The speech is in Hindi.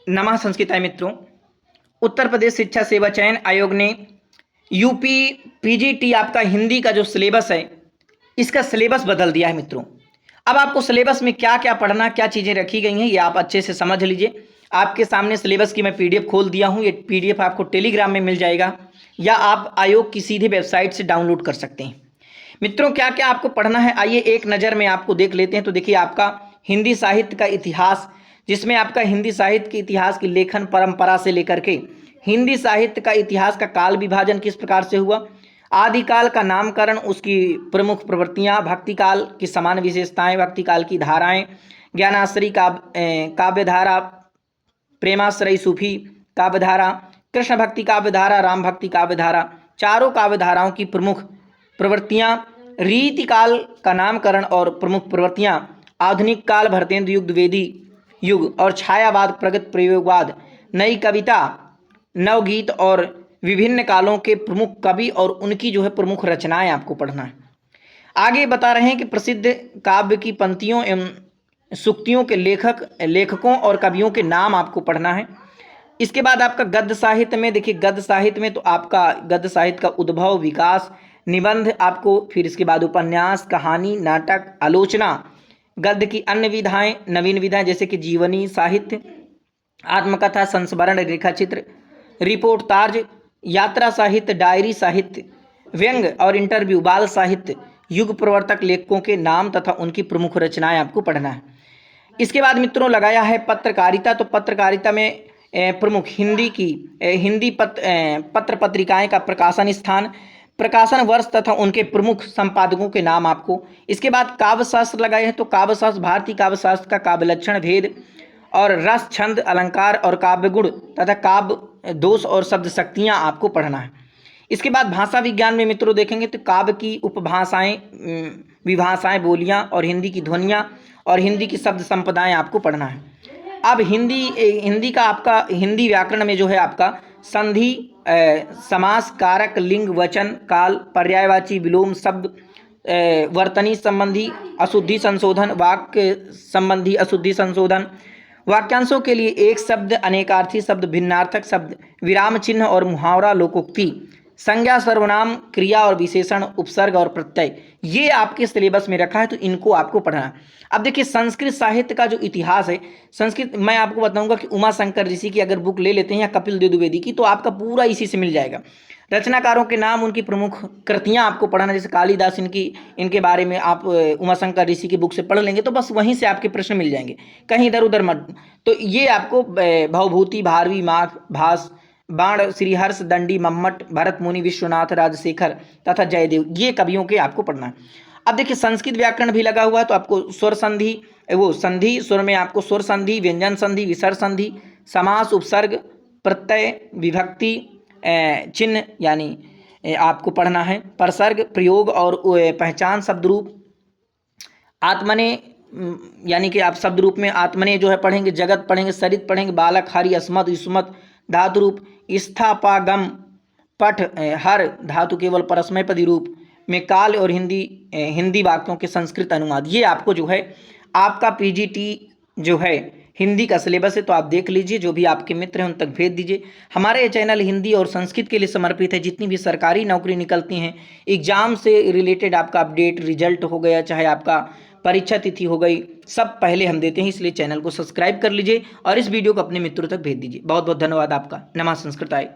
नमः संस्कृताय मित्रों। उत्तर प्रदेश शिक्षा सेवा चयन आयोग ने यूपी पीजीटी आपका हिंदी का जो सिलेबस है, इसका सिलेबस बदल दिया है मित्रों। अब आपको सिलेबस में क्या क्या पढ़ना, क्या चीज़ें रखी गई हैं, ये आप अच्छे से समझ लीजिए। आपके सामने सिलेबस की मैं पीडीएफ खोल दिया हूँ। ये पीडीएफ आपको टेलीग्राम में मिल जाएगा या आप आयोग की सीधी वेबसाइट से डाउनलोड कर सकते हैं। मित्रों, क्या क्या आपको पढ़ना है, आइए एक नज़र में आपको देख लेते हैं। तो देखिए, आपका हिंदी साहित्य का इतिहास, जिसमें आपका हिंदी साहित्य के इतिहास की लेखन परंपरा से लेकर के हिंदी साहित्य का इतिहास का काल विभाजन किस प्रकार से हुआ, आदिकाल का नामकरण, उसकी प्रमुख प्रवृत्तियाँ, भक्तिकाल की समान विशेषताएं, भक्तिकाल की धाराएं, ज्ञानाश्रयी काव्यधारा, प्रेमाश्रयी सूफी काव्यधारा, कृष्ण भक्ति काव्यधारा, राम भक्ति काव्यधारा, चारों काव्यधाराओं की प्रमुख प्रवृत्तियाँ, रीतिकाल का नामकरण और प्रमुख प्रवृत्तियाँ, आधुनिक काल, भरतेंद्र युग, द्विवेदी युग और छायावाद, प्रगत प्रयोगवाद, नई कविता, नवगीत और विभिन्न कालों के प्रमुख कवि और उनकी जो है प्रमुख रचनाएं आपको पढ़ना है। आगे बता रहे हैं कि प्रसिद्ध काव्य की पंक्तियों एवं सूक्तियों के लेखकों और कवियों के नाम आपको पढ़ना है। इसके बाद आपका गद्य साहित्य में, देखिए गद्य साहित्य में तो आपका गद्य साहित्य का उद्भव, विकास, निबंध आपको, फिर इसके बाद उपन्यास, कहानी, नाटक, आलोचना, गद्य की अन्य विधाएं, नवीन विधाएं जैसे कि जीवनी साहित्य, आत्मकथा, संस्मरण, रेखाचित्र, रिपोर्ट तार्ज, यात्रा साहित्य, डायरी साहित्य, व्यंग और इंटरव्यू, बाल साहित्य, युग प्रवर्तक लेखकों के नाम तथा उनकी प्रमुख रचनाएं आपको पढ़ना है। इसके बाद मित्रों लगाया है पत्रकारिता। तो पत्रकारिता में प्रमुख हिंदी पत्र पत्रिकाएं का प्रकाशन स्थान, प्रकाशन वर्ष तथा उनके प्रमुख संपादकों के नाम आपको। इसके बाद काव्य शास्त्र लगाए हैं। तो काव्य शास्त्र, भारतीय काव्य शास्त्र का काव्य लक्षण, भेद और रस, छंद, अलंकार और काव्य गुण तथा काव्य दोष और शब्द शक्तियाँ आपको पढ़ना है। इसके बाद भाषा विज्ञान में मित्रों देखेंगे तो काव्य की उपभाषाएं, विभाषाएं, बोलियां और हिंदी की ध्वनियां और हिंदी की शब्द संपदाएं आपको पढ़ना है। अब हिंदी का आपका हिंदी व्याकरण में जो है आपका संधि, समास, कारक, लिंग, वचन, काल, पर्यायवाची, विलोम, शब्द वर्तनी संबंधी अशुद्धि संशोधन, वाक्य संबंधी अशुद्धि संशोधन, वाक्यांशों के लिए एक शब्द, अनेकार्थी शब्द, भिन्नार्थक शब्द, विराम चिन्ह और मुहावरा, लोकोक्ति, संज्ञा, सर्वनाम, क्रिया और विशेषण, उपसर्ग और प्रत्यय, ये आपके सिलेबस में रखा है। तो इनको आपको पढ़ना है। अब देखिए, संस्कृत साहित्य का जो इतिहास है, संस्कृत मैं आपको बताऊंगा कि उमा शंकर ऋषि की अगर बुक ले लेते हैं या कपिल देव द्विवेदी की, तो आपका पूरा इसी से मिल जाएगा। रचनाकारों के नाम, उनकी प्रमुख कृतियां आपको पढ़ना, जैसे कालिदास, इनके बारे में आप उमाशंकर ऋषि की बुक से पढ़ लेंगे तो बस वहीं से आपके प्रश्न मिल जाएंगे, कहीं इधर उधर मत। तो ये आपको भवभूति, भारवी, माघ, भास, बाण, श्रीहर्ष, दंडी, मम्मट, भरत मुनि, विश्वनाथ, राजशेखर तथा जयदेव, ये कवियों के आपको पढ़ना है। अब देखिए, संस्कृत व्याकरण भी लगा हुआ है। तो आपको स्वर संधि, वो संधि, स्वर में आपको स्वर संधि, व्यंजन संधि, विसर्ग संधि, समास, उपसर्ग, प्रत्यय, विभक्ति, चिन्ह यानी आपको पढ़ना है, प्रसर्ग, प्रयोग और पहचान, शब्द रूप, आत्मने यानी कि आप शब्द रूप में आत्मने जो है पढ़ेंगे, जगत पढ़ेंगे, सरित पढ़ेंगे, बालक, हरि, अस्मत्, युष्मत्, धातु रूप, स्थापागम, पठ, हर धातु केवल परस्मैपदी रूप में, काल और हिंदी वाक्यों के संस्कृत अनुवाद, ये आपको जो है आपका पीजीटी जो है हिंदी का सिलेबस है। तो आप देख लीजिए, जो भी आपके मित्र हैं उन तक भेज दीजिए। हमारे ये चैनल हिंदी और संस्कृत के लिए समर्पित है। जितनी भी सरकारी नौकरी निकलती हैं, एग्जाम से रिलेटेड आपका अपडेट, रिजल्ट हो गया, चाहे आपका परीक्षा तिथि हो गई, सब पहले हम देते हैं। इसलिए चैनल को सब्सक्राइब कर लीजिए और इस वीडियो को अपने मित्रों तक भेज दीजिए। बहुत बहुत धन्यवाद आपका। नमः संस्कृताय।